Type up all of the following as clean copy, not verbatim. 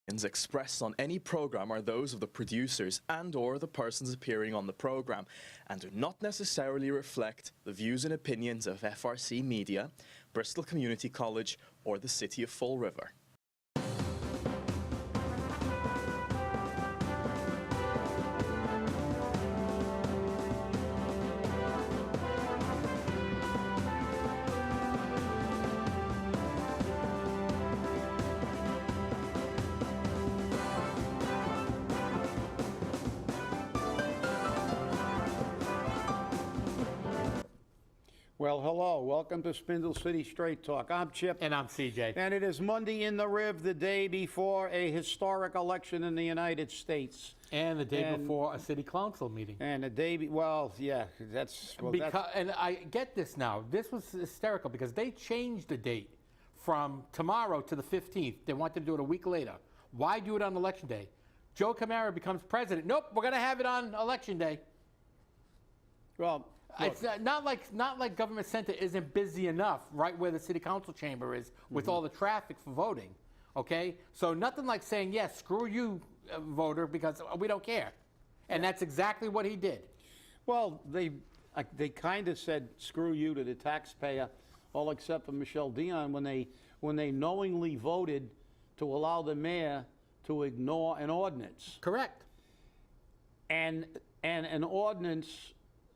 Expressed on any program are those of the producers and/or the persons appearing on the program and do not necessarily reflect the views and opinions of FRC Media, Bristol Community College, or the City of Fall River. Well, hello. Welcome to Spindle City Straight Talk. I'm Chip. And I'm CJ. And it is Monday in the Riv, the day before a historic election in the United States. And the day before a city council meeting. And the day, well, yeah, that's... Well, and I get this now. This was hysterical because they changed the date from tomorrow to the 15th. They wanted to do it a week later. Why do it on Election Day? Joe Camara becomes president. Nope, we're going to have it on Election Day. Well... It's not like Government Center isn't busy enough right where the city council chamber is with all the traffic for voting, okay? So nothing like saying, yes, screw you, voter, because we don't care. And that's exactly what he did. Well, they kind of said screw you to the taxpayer, all except for Michelle Dion, when they knowingly voted to allow the mayor to ignore an ordinance. Correct. And an ordinance...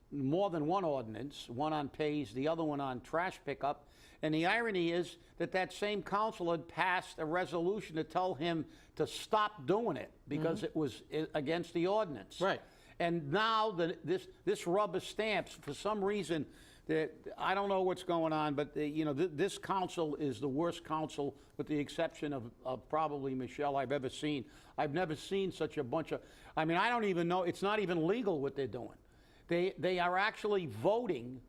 more than one ordinance, one on pays, the other one on trash pickup. And the irony is that same council had passed a resolution to tell him to stop doing it because it was against the ordinance. Right. And now this rubber stamps, for some reason, that I don't know what's going on, but this council is the worst council, with the exception of probably Michelle, I've ever seen. I've never seen such a bunch of, I mean, I don't even know, it's not even legal what they're doing. They are actually voting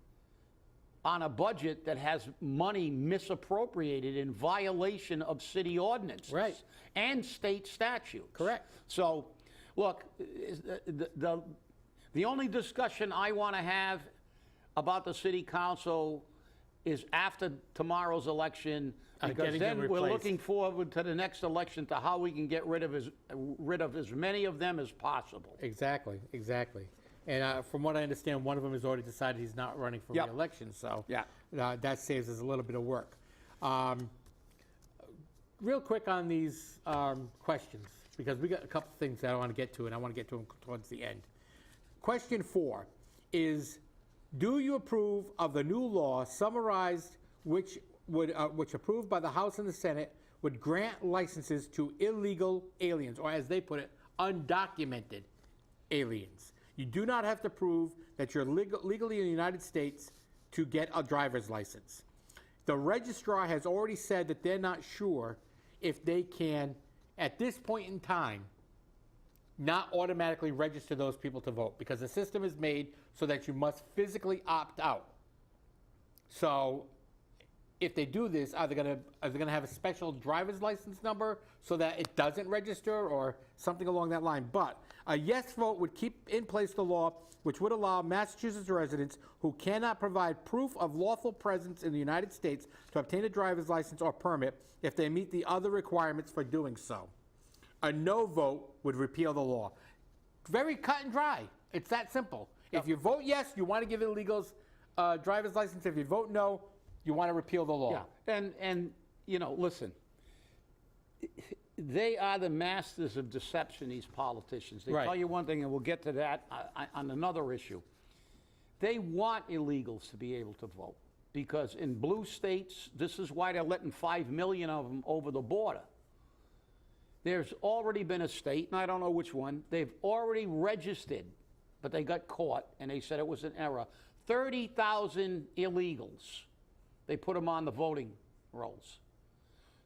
on a budget that has money misappropriated in violation of city ordinances and state statutes. Correct. So, look, the only discussion I want to have about the city council is after tomorrow's election, because then we're looking forward to the next election to how we can get rid of as many of them as possible. Exactly, exactly. And from what I understand, one of them has already decided he's not running for re-election, so that saves us a little bit of work. Real quick on these questions, because we got a couple things that I want to get to, and I want to get to them towards the end. Question 4 is, do you approve of the new law summarized, which approved by the House and the Senate, would grant licenses to illegal aliens, or as they put it, undocumented aliens? You do not have to prove that you're legally in the United States to get a driver's license. The registrar has already said that they're not sure if they can, at this point in time, not automatically register those people to vote, because the system is made so that you must physically opt out. So if they do this, are they going to have a special driver's license number so that it doesn't register, or something along that line? But a yes vote would keep in place the law which would allow Massachusetts residents who cannot provide proof of lawful presence in the United States to obtain a driver's license or permit if they meet the other requirements for doing so. A no vote would repeal the law. Very cut and dry. It's that simple. If you vote yes, you want to give illegals driver's license. If you vote no, you want to repeal the law. Yeah, and listen, they are the masters of deception, these politicians. They tell you one thing, and we'll get to that on another issue. They want illegals to be able to vote, because in blue states, this is why they're letting 5 million of them over the border. There's already been a state, and I don't know which one, they've already registered, but they got caught, and they said it was an error, 30,000 illegals. They put them on the voting rolls.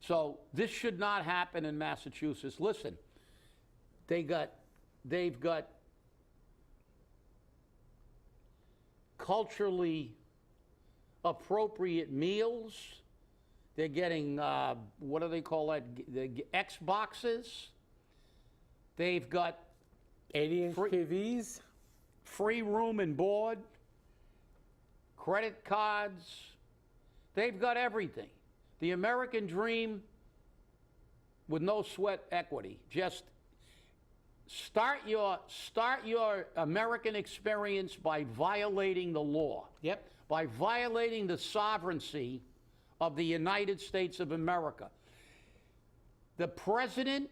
So this should not happen in Massachusetts. Listen, they've got culturally appropriate meals. They're getting, what do they call that, the Xboxes. They've got 80-inch TVs, free room and board, credit cards. They've got everything. The American dream with no sweat equity. Just start your American experience by violating the law. Yep. By violating the sovereignty of the United States of America. The president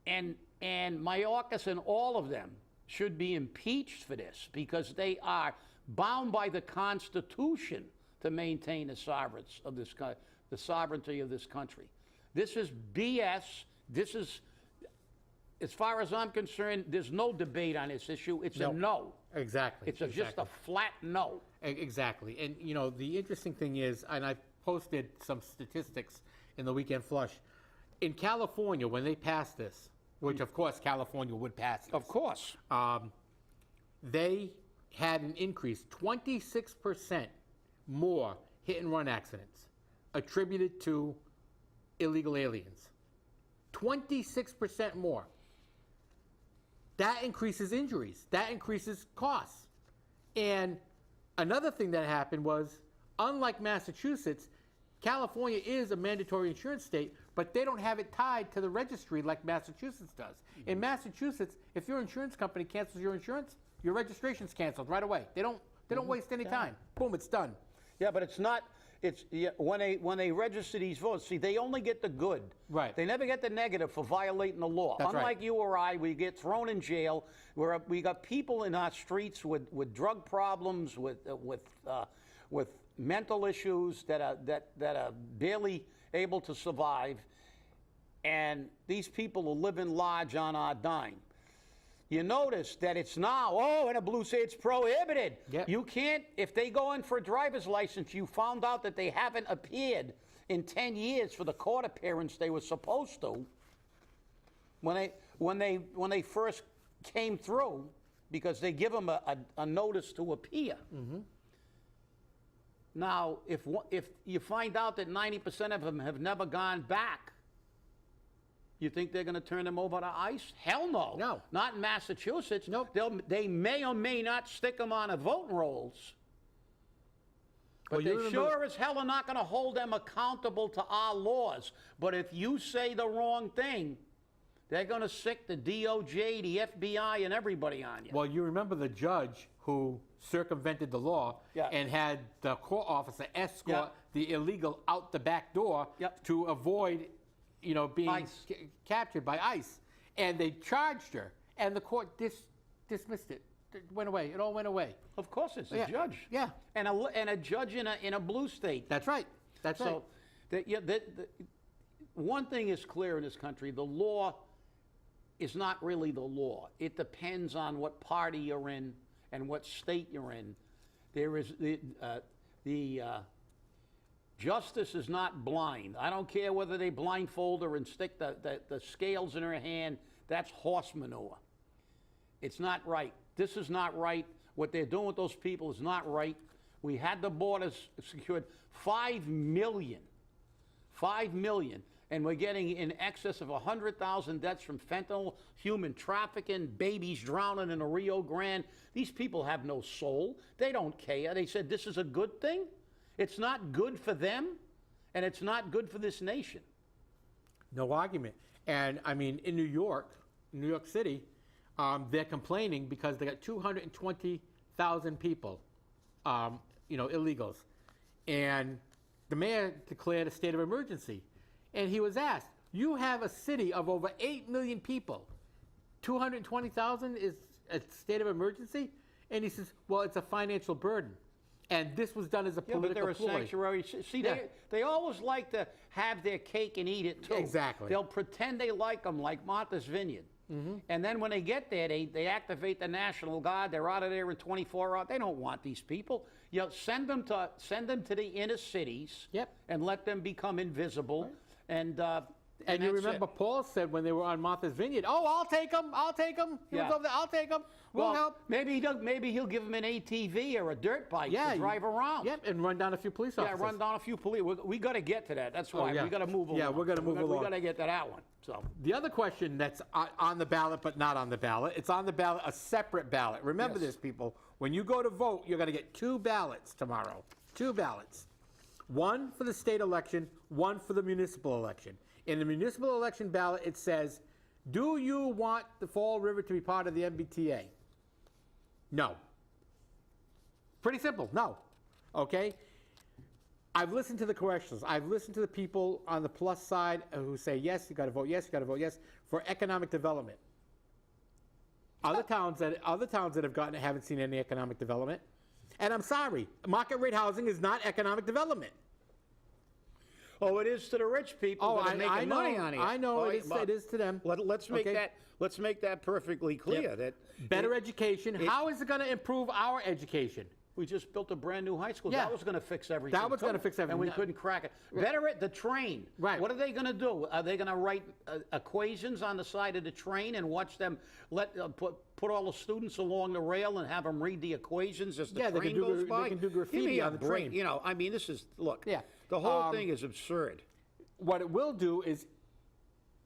and Mayorkas and all of them should be impeached for this, because they are bound by the Constitution to maintain the sovereignty of this country. This is BS. This is, as far as I'm concerned, there's no debate on this issue. It's a no. Exactly. It's just a flat no. Exactly. And, you know, the interesting thing is, and I posted some statistics in the Weekend Flush, in California, when they passed this, which of course California would pass this, Of course. they had an increase, 26% more hit and run accidents attributed to illegal aliens. 26% more. That increases injuries. That increases costs. And another thing that happened was, unlike Massachusetts, California is a mandatory insurance state, but they don't have it tied to the registry like Massachusetts does. In Massachusetts, if your insurance company cancels your insurance, your registration's canceled right away. They don't waste any time. Boom, it's done. Yeah, but it's not. It's when they register these votes. See, they only get the good. Right. They never get the negative for violating the law. That's Unlike right. you or I, we get thrown in jail. We got people in our streets with drug problems, with mental issues that are barely able to survive, and these people are living large on our dime. You notice that it's now, in a blue state, it's prohibited. Yep. You can't, if they go in for a driver's license, you found out that they haven't appeared in 10 years for the court appearance they were supposed to when they first came through, because they give them a notice to appear. Mm-hmm. Now, if you find out that 90% of them have never gone back, you think they're going to turn them over to ICE? Hell no. No. Not in Massachusetts. Nope. They may or may not stick them on a voting rolls. But Well, they sure as hell are not going to hold them accountable to our laws. But if you say the wrong thing, they're going to sick the DOJ, the FBI, and everybody on you. Well, you remember the judge who circumvented the law and had the court officer escort the illegal out the back door to avoid, being captured by ICE. And they charged her, and the court dismissed it. It went away. It all went away. Of course, it's a judge. Yeah. And a judge in a blue state. That's right. That's right. So, one thing is clear in this country: the law is not really the law. It depends on what party you're in and what state you're in. There is the justice is not blind. I don't care whether they blindfold her and stick the scales in her hand. That's horse manure. It's not right. This is not right. What they're doing with those people is not right. We had the borders secured. 5 million. 5 million. And we're getting in excess of 100,000 deaths from fentanyl, human trafficking, babies drowning in the Rio Grande. These people have no soul. They don't care. They said this is a good thing. It's not good for them, and it's not good for this nation. No argument. And, I mean, in New York City, they're complaining because they got 220,000 people, illegals. And the mayor declared a state of emergency. And he was asked, you have a city of over 8 million people. 220,000 is a state of emergency? And he says, well, it's a financial burden. And this was done as a political ploy. But they're a sanctuary. See, they always like to have their cake and eat it, too. Exactly. They'll pretend they like them, like Martha's Vineyard. Mm-hmm. And then when they get there, they activate the National Guard. They're out of there in 24 hours. They don't want these people. Send them to the inner cities and let them become invisible. Right. And you remember Paul said when they were on Martha's Vineyard, I'll take them. He was over there, I'll take them. We'll help. Maybe he'll give them an ATV or a dirt bike to drive around. Yep, and run down a few police officers. Yeah, run down a few police. We got to get to that. That's why we got to move along. Yeah, we're going to move along. We got to get to that one. So the other question that's on the ballot but not on the ballot, it's on the ballot, a separate ballot. Remember this, people. When you go to vote, you're going to get 2 ballots tomorrow. 2 ballots. One for the state election, one for the municipal election. In the municipal election ballot, it says, do you want the Fall River to be part of the MBTA? No. Pretty simple, no. Okay? I've listened to the questions. I've listened to the people on the plus side who say, yes, you got to vote yes, you got to vote yes, for economic development. Other towns that have gotten it haven't seen any economic development. And I'm sorry, market rate housing is not economic development. Oh, it is to the rich people that are making money on it. I know it is to them. Let's make Okay. let's make that perfectly clear. Yep. That Better education. How is it going to improve our education? we just built a brand new high school. Yeah. That was going to fix everything. That was too. gonna fix everything. And we couldn't crack it. Better at the train. Right. What are they going to do? Are they going to write equations on the side of the train and watch them put all the students along the rail and have them read the equations as the train goes by? They can do graffiti Give me on a the break. train. You know, I mean, this is, look, Yeah. the whole thing is absurd. What it will do is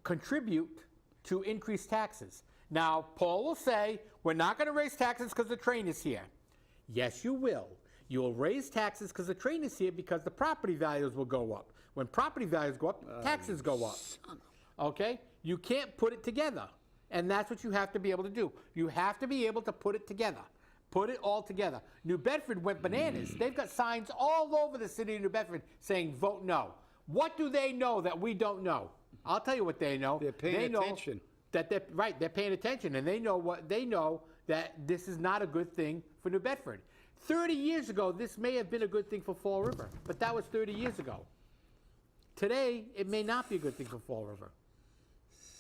contribute to increased taxes. Now, Paul will say, we're not going to raise taxes because the train is here. Yes, you will. You will raise taxes because the train is here because the property values will go up. When property values go up, taxes go up. Okay? You can't put it together. And that's what you have to be able to do. You have to be able to put it together. Put it all together. New Bedford went bananas. They've got signs all over the city of New Bedford saying, vote no. What do they know that we don't know? I'll tell you what they know. They're paying attention. That they're paying attention, and they know that this is not a good thing for New Bedford. 30 years ago, this may have been a good thing for Fall River, but that was 30 years ago. Today, it may not be a good thing for Fall River.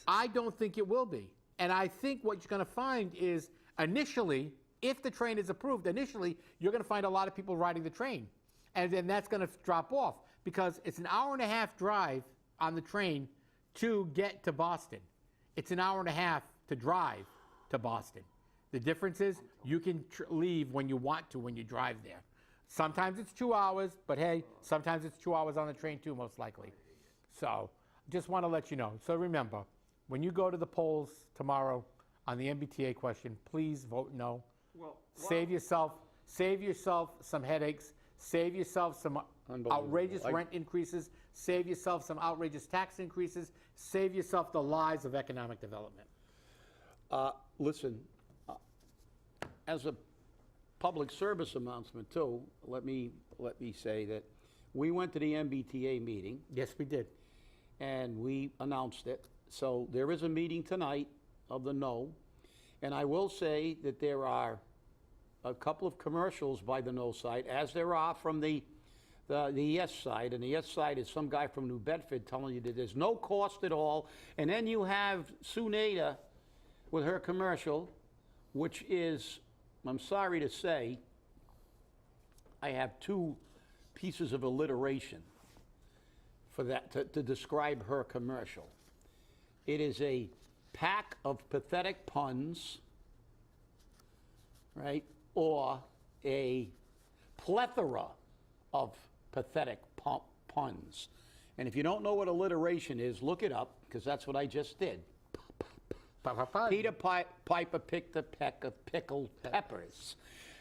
I don't think it will be. And I think what you're going to find is initially, if the train is approved, initially, you're going to find a lot of people riding the train. And then that's going to drop off because it's an hour-and-a-half drive on the train to get to Boston. It's an hour-and-a-half to drive to Boston. The difference is you can leave when you want to when you drive there. Sometimes it's 2 hours, but hey, sometimes it's 2 hours on the train too, most likely. So just want to let you know. So remember, when you go to the polls tomorrow on the MBTA question, please vote no. Save yourself some headaches. Save yourself some outrageous rent increases. Save yourself some outrageous tax increases. Save yourself the lies of economic development. Listen, as a public service announcement too, let me say that we went to the MBTA meeting Yes, we did. and we announced it. So there is a meeting tonight of the no, and I will say that there are a couple of commercials by the no side, as there are from the yes side, and the yes side is some guy from New Bedford telling you that there's no cost at all, and then you have Sue Nader with her commercial, which is, I'm sorry to say, I have two pieces of alliteration for that, to describe her commercial. It is a pack of pathetic puns, right? Or a plethora of pathetic puns. And if you don't know what alliteration is, look it up, because that's what I just did. Peter Piper picked a peck of pickled peppers.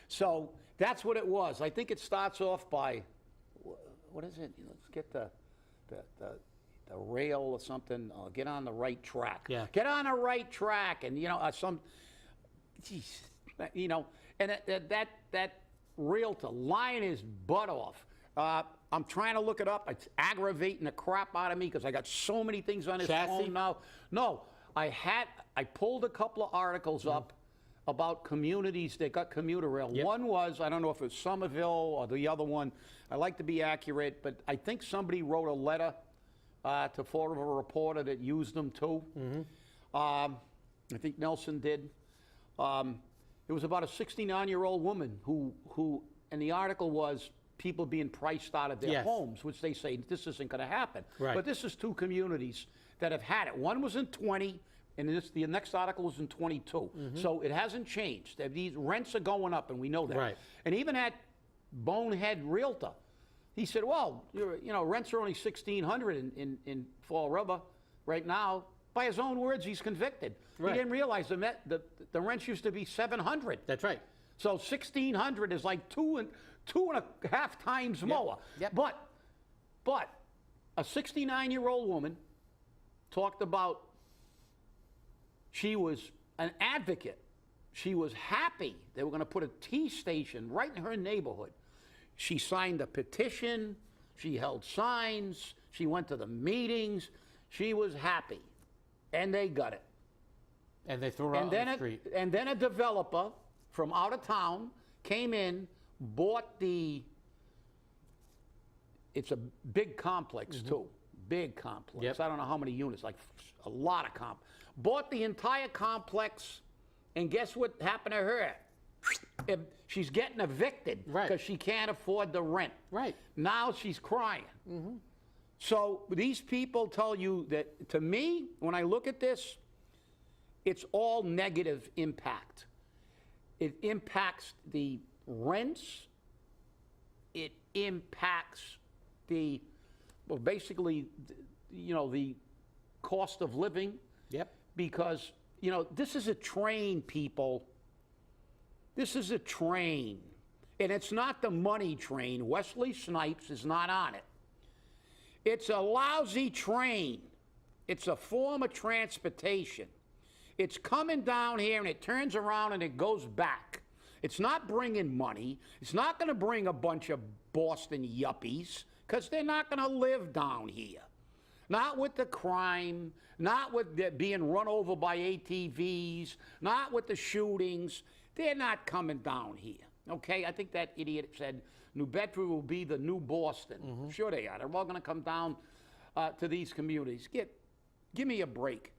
So that's what it was. I think it starts off by, what is it? Let's get the rail or something. Get on the right track. Yeah. Get on the right track. And, geez, and that realtor lying his butt off. I'm trying to look it up. It's aggravating the crap out of me because I got so many things on his phone now. No, I pulled a couple of articles up about communities that got commuter rail. Yep. One was, I don't know if it was Somerville or the other one. I like to be accurate, but I think somebody wrote a letter to Fall River Reporter that used them too. I think Nelson did. It was about a 69-year-old woman who, and the article was people being priced out of their Yes. homes, which they say this isn't going to happen. Right. But this is two communities that have had it. One was in 20, and the next article was in 22. So it hasn't changed. These rents are going up, and we know that. Right. And even that bonehead realtor, he said, well, rents are only $1,600 in Fall River right now. By his own words, he's convicted. Right. He didn't realize the rents used to be $700. That's right. So $1,600 is like two and a half times more. Yep. But a 69-year-old woman talked about she was an advocate. She was happy they were going to put a T station right in her neighborhood. She signed a petition. She held signs. She went to the meetings. She was happy. And they got it. And they threw her out on the street. And then a developer from out of town came in, bought it's a big complex too. Big complex. Yep. I don't know how many units, like a lot of bought the entire complex, and guess what happened to her? She's getting evicted because she can't afford the rent. Right. Now she's crying. So these people tell you that, to me, when I look at this, it's all negative impact. It impacts the rents. It impacts basically, the cost of living. Yep. Because, this is a train, people. This is a train. And it's not the money train. Wesley Snipes is not on it. It's a lousy train. It's a form of transportation. It's coming down here and it turns around and it goes back. It's not bringing money. It's not going to bring a bunch of Boston yuppies because they're not going to live down here. Not with the crime, not with being run over by ATVs, not with the shootings. They're not coming down here. Okay, I think that idiot said New Bedford will be the new Boston. Sure they are. They're all going to come down to these communities. Give me a break.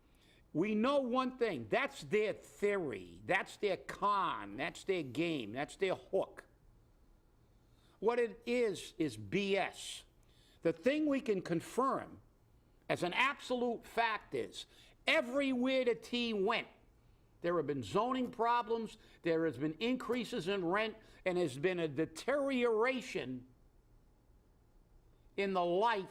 We know one thing. That's their theory. That's their con. That's their game. That's their hook. What it is BS. The thing we can confirm as an absolute fact is everywhere the T went, there have been zoning problems, there has been increases in rent, and there's been a deterioration in the life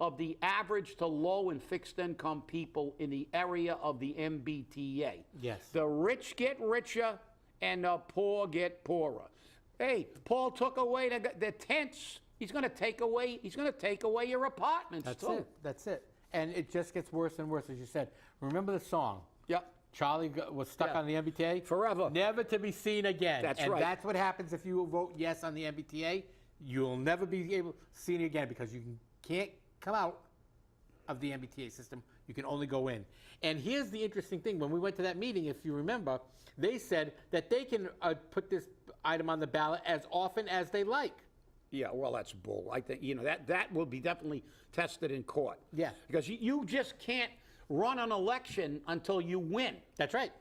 of the average to low and fixed income people in the area of the MBTA. Yes. The rich get richer and the poor get poorer. Hey, Paul took away the tents. He's going to take away your apartments too. That's it. And it just gets worse and worse, as you said. Remember the song? Yep. Charlie was stuck on the MBTA? Forever. Never to be seen again. That's and right. That's what happens if you vote yes on the MBTA. You'll never be able to see it again because you can't come out of the MBTA system. You can only go in. And here's the interesting thing. When we went to that meeting, if you remember, they said that they can put this item on the ballot as often as they like. Yeah, well, that's bull. I think, that will be definitely tested in court. Yeah. Because you just can't run an election until you win. That's right.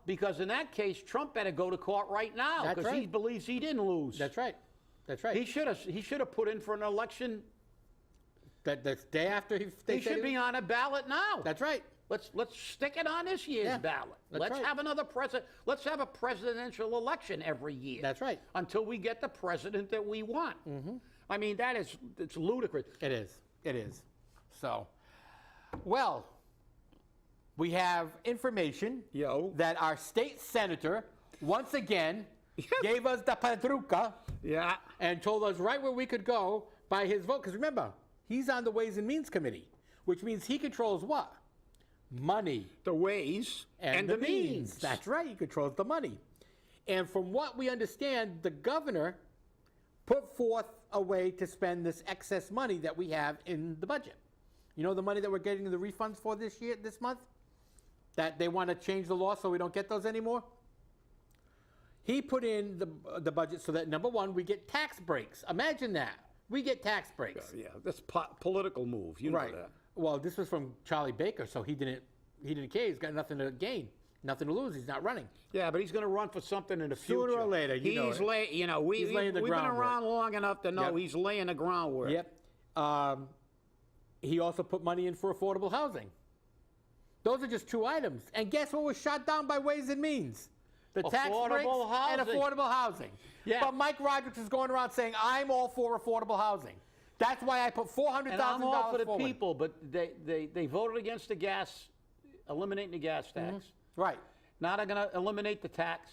Because in that case, Trump better go to court right now That's because he right. believes he didn't lose. That's right. That's right. He should have put in for an election. The day after He should be on a ballot now. That's right. Let's stick it on this year's ballot. That's right. Have another president. Let's have a presidential election every year. That's right. Until we get the president that we want. I mean, it's ludicrous. It is. It is. So, well, we have information that our state senator once again gave us the padruka and told us right where we could go by his vote. Because remember, he's on the Ways and Means Committee, which means he controls what? Money. The ways and the means. That's right. He controls the money. And from what we understand, the governor put forth a way to spend this excess money that we have in the budget. You know the money that we're getting the refunds for this month? That they want to change the law so we don't get those anymore? He put in the budget so that, number one, we get tax breaks. Imagine that. We get tax breaks. Yeah, that's political move. You know that. Well, this was from Charlie Baker, so he didn't care. He's got nothing to gain, nothing to lose. He's not running. Yeah, but he's going to run for something in the future. Sooner or later, he's laying the we've been around long enough to know he's laying the groundwork. Yep. He also put money in for affordable housing. Those are just two items. And guess what was shot down by Ways and Means? The tax breaks and affordable housing. Yeah. But Mike Rodrigues is going around saying, I'm all for affordable housing. That's why I put $400,000 And I'm all for the forward. people, but they voted against eliminating the gas tax. Right. Now they're going to eliminate the tax,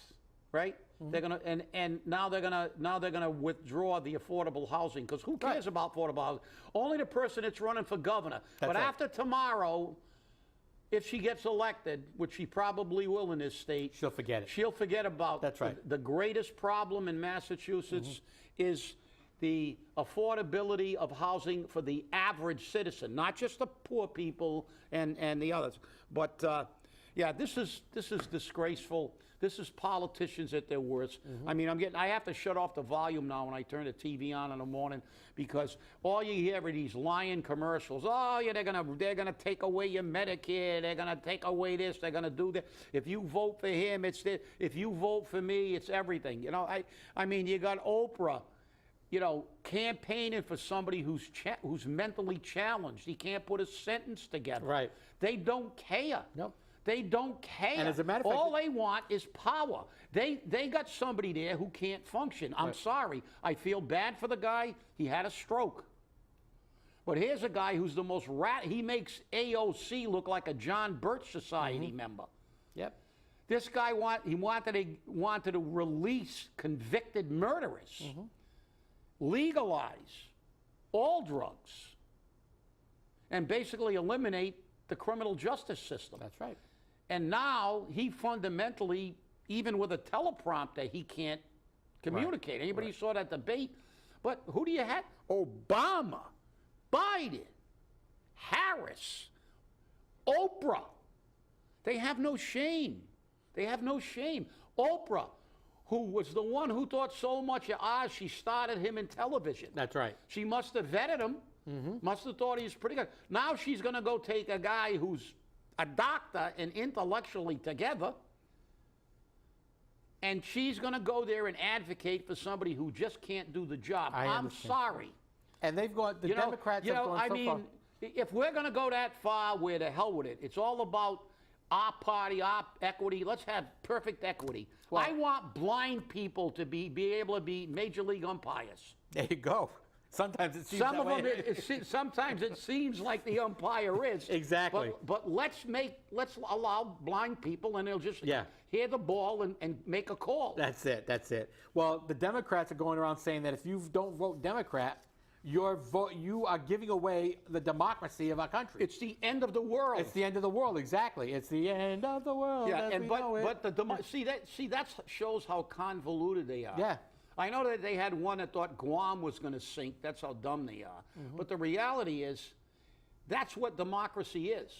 right? They're gonna and now they're gonna withdraw the affordable housing, because who cares about affordable housing? Only the person that's running for governor. That's but right. after tomorrow, if she gets elected, which she probably will in this state, She'll forget it. She'll forget about That's right. the greatest problem in Massachusetts is the affordability of housing for the average citizen, not just the poor people and the others. But yeah, this is disgraceful. This is politicians at their worst. I mean, I have to shut off the volume now when I turn the TV on in the morning, because all you hear are these lying commercials. Oh yeah, they're gonna take away your Medicare. They're gonna take away this. They're gonna do that. If you vote for him, it's this. If you vote for me, it's everything. You know, I mean, you got Oprah, you know, campaigning for somebody who's mentally challenged. He can't put a sentence together. Right. They don't care. Nope. They don't care. And as a matter of fact, all they want is power. They got somebody there who can't function. I'm sorry. I feel bad for the guy. He had a stroke. But here's a guy who's the most he makes AOC look like a John Birch Society member. Yep. This guy wanted to release convicted murderers, legalize all drugs, and basically eliminate the criminal justice system. That's right. And now he fundamentally, even with a teleprompter, he can't communicate. Anybody saw that debate? But who do you have? Obama, Biden, Harris, Oprah. They have no shame. They have no shame. Oprah, who was the one who thought so much of Oz, she started him in television. That's right. She must have vetted him. Must have thought he was pretty good. Now she's going to go take a guy who's a doctor and intellectually together, and she's going to go there and advocate for somebody who just can't do the job. I'm sorry. And they've gone, the Democrats have gone so far. If we're going to go that far, we're to hell with it. It's all about our party, our equity. Let's have perfect equity. Well, I want blind people to be able to be major league umpires. There you go. Sometimes it seems Some that of way. them, sometimes it seems like the umpire is. Exactly. But let's allow blind people, and they'll just hear the ball and make a call. That's it. That's it. Well, the Democrats are going around saying that if you don't vote Democrat, you are giving away the democracy of our country. It's the end of the world. It's the end of the world. Exactly. It's the end of the world. Yeah, as we know it. that shows how convoluted they are. Yeah. I know that they had one that thought Guam was going to sink. That's how dumb they are. But the reality is, that's what democracy is.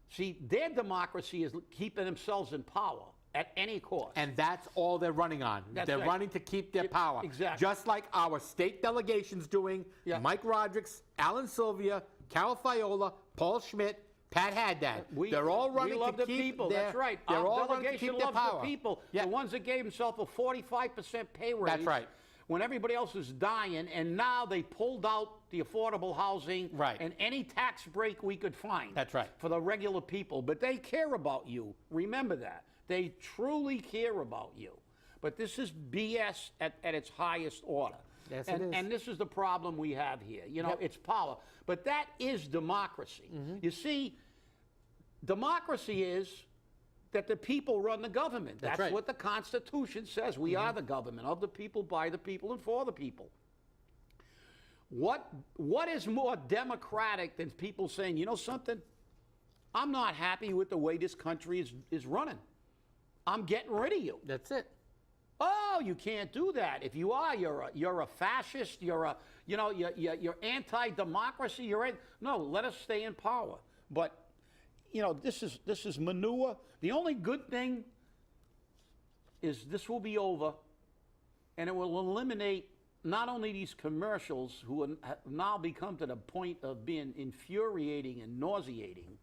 See, their democracy is keeping themselves in power at any cost. And that's all they're running on. They're running to keep their power. Exactly. Just like our state delegations doing. Yeah. Mike Rodricks, Alan Sylvia, Carol Fiola, Paul Schmidt, Pat Haddad. They're all running we love to the keep people. their, That's right. They're Our all running to delegation keep their loves power. the people. Yeah. The ones that gave themselves a 45% pay raise. That's right. When everybody else is dying, and now they pulled out the affordable housing and any tax break we could find. That's right. For the regular people. But they care about you. Remember that. They truly care about you. But this is BS at its highest order. Yes, it is. And this is the problem we have here. You know, it's power. But that is democracy. You see, democracy is that the people run the government. That's right. what the Constitution says. We are the government of the people, by the people, and for the people. What is more democratic than people saying, you know something? I'm not happy with the way this country is running. I'm getting rid of you. That's it. Oh, you can't do that. If you are, you're a fascist. You're anti-democracy. No, let us stay in power. But you know, this is manure. The only good thing is this will be over, and it will eliminate not only these commercials who have now become to the point of being infuriating and nauseating,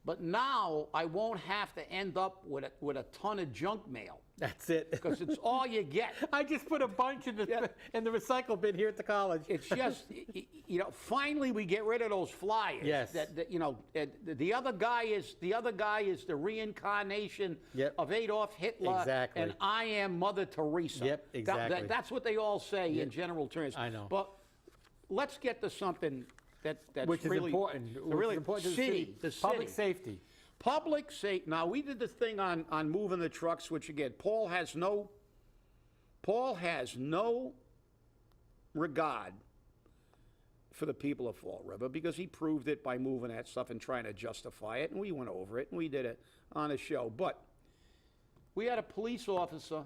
but now I won't have to end up with a ton of junk mail. That's it. Because it's all you get. I just put a bunch in the recycle bin here at the college. It's just, you know, finally we get rid of those flyers. Yes. That you know, the other guy is the reincarnation of Adolf Hitler. Exactly. And I am Mother Teresa. Yep, exactly. That's what they all say in general terms. I know. But let's get to something that's which is really important. really important to the city. Public safety. Public safety. Now, we did the thing on moving the trucks, which again, Paul has no regard for the people of Fall River because he proved it by moving that stuff and trying to justify it, and we went over it, and we did it on a show. But we had a police officer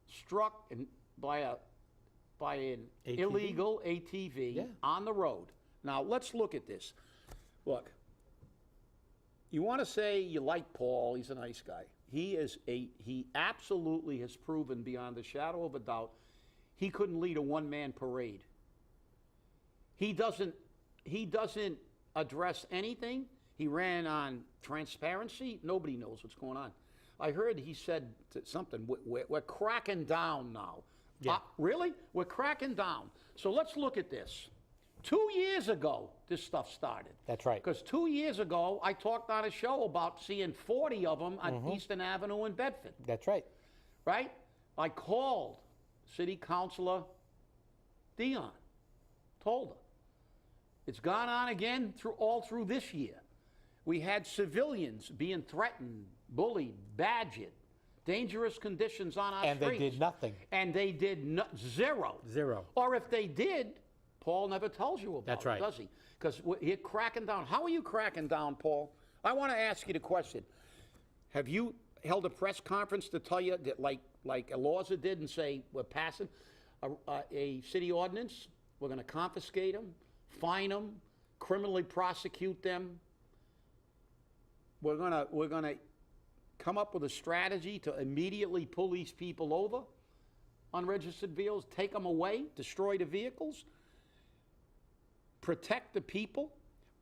struck by an ATV? illegal ATV on the road. Now, let's look at this. Look, you want to say you like Paul, he's a nice guy. He absolutely has proven beyond a shadow of a doubt he couldn't lead a one-man parade. He doesn't address anything. He ran on transparency. Nobody knows what's going on. I heard he said something, we're cracking down now. Yeah. Really? We're cracking down. So let's look at this. 2 years ago, this stuff started. That's right. Because 2 years ago, I talked on a show about seeing 40 of them on Eastern Avenue in Bedford. That's right. Right? I called City Councilor Dion, told her. It's gone on again all through this year. We had civilians being threatened, bullied, badgered, dangerous conditions on our streets. And they did nothing. And they did zero. Zero. Or if they did, Paul never tells you about That's it, right. does he? Because you're cracking down. How are you cracking down, Paul? I want to ask you the question. Have you held a press conference to tell you that, like Elorza did, and say, we're passing a city ordinance, we're going to confiscate them, fine them, criminally prosecute them. We're going to come up with a strategy to immediately pull these people over, unregistered vehicles, take them away, destroy the vehicles, protect the people.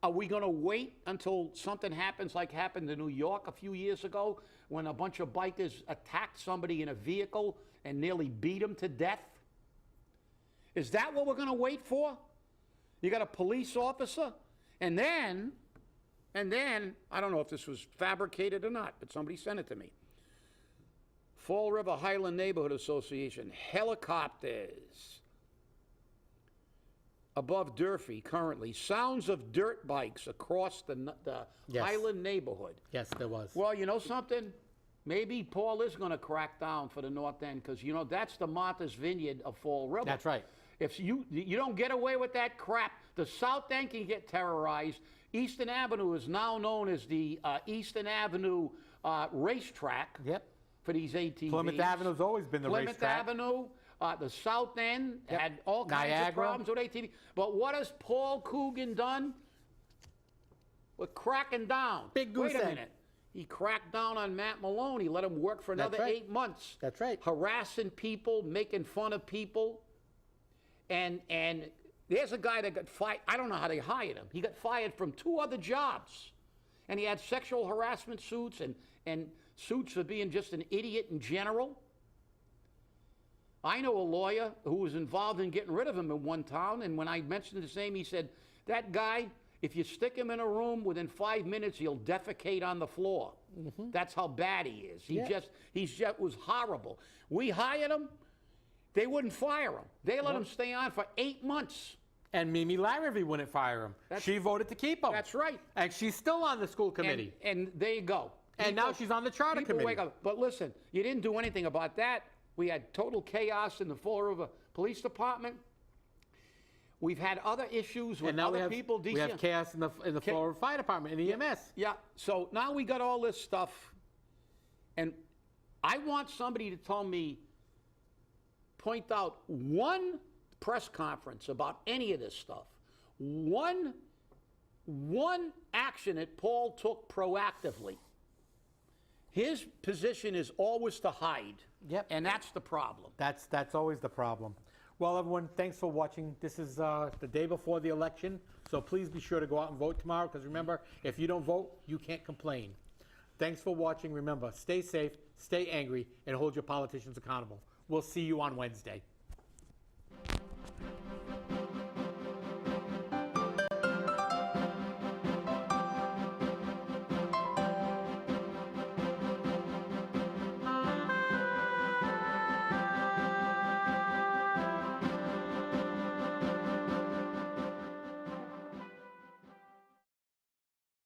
Are we going to wait until something happens like happened in New York a few years ago when a bunch of bikers attacked somebody in a vehicle and nearly beat them to death? Is that what we're going to wait for? You got a police officer, and then, I don't know if this was fabricated or not, but somebody sent it to me. Fall River Highland Neighborhood Association, helicopters above Durfee currently. Sounds of dirt bikes across the Yes. Highland neighborhood. Yes, there was. Well, you know something? Maybe Paul is going to crack down for the North End because, you know, that's the Martha's Vineyard of Fall River. That's right. If you don't get away with that crap, the South End can get terrorized. Eastern Avenue is now known as the Eastern Avenue racetrack. Yep. For these ATVs. Plymouth Avenue's always been the Plymouth racetrack. Avenue, the South End had all kinds Niagara. of problems with ATV. But what has Paul Coogan done? We're cracking down. Big goose Wait a egg. minute. He cracked down on Matt Malone. He let him work for another right. 8 months. That's right. Harassing people, making fun of people. And there's a guy that got fired. I don't know how they hired him. He got fired from 2 other jobs. And he had sexual harassment suits and suits for being just an idiot in general. I know a lawyer who was involved in getting rid of him in one town, and when I mentioned his name, he said, that guy, if you stick him in a room, within 5 minutes, he'll defecate on the floor. That's how bad he is. He just was horrible. We hired him. They wouldn't fire him. They let him stay on for 8 months. And Mimi Larrivee wouldn't fire him. She voted to keep him. That's right. And she's still on the school committee. And there you go. And now she's on the charter People committee. wake up. But listen, you didn't do anything about that. We had total chaos in the Fall River Police Department. We've had other issues with And now other people. we have chaos in the Fall River Fire Department, in EMS. Yeah, so now we got all this stuff. And I want somebody to tell me, point out one press conference about any of this stuff. One action that Paul took proactively. His position is always to hide. Yep. And that's the problem. That's always the problem. Well, everyone, thanks for watching. This is the day before the election, so please be sure to go out and vote tomorrow, because remember, if you don't vote, you can't complain. Thanks for watching. Remember, stay safe, stay angry, and hold your politicians accountable. We'll see you on Wednesday.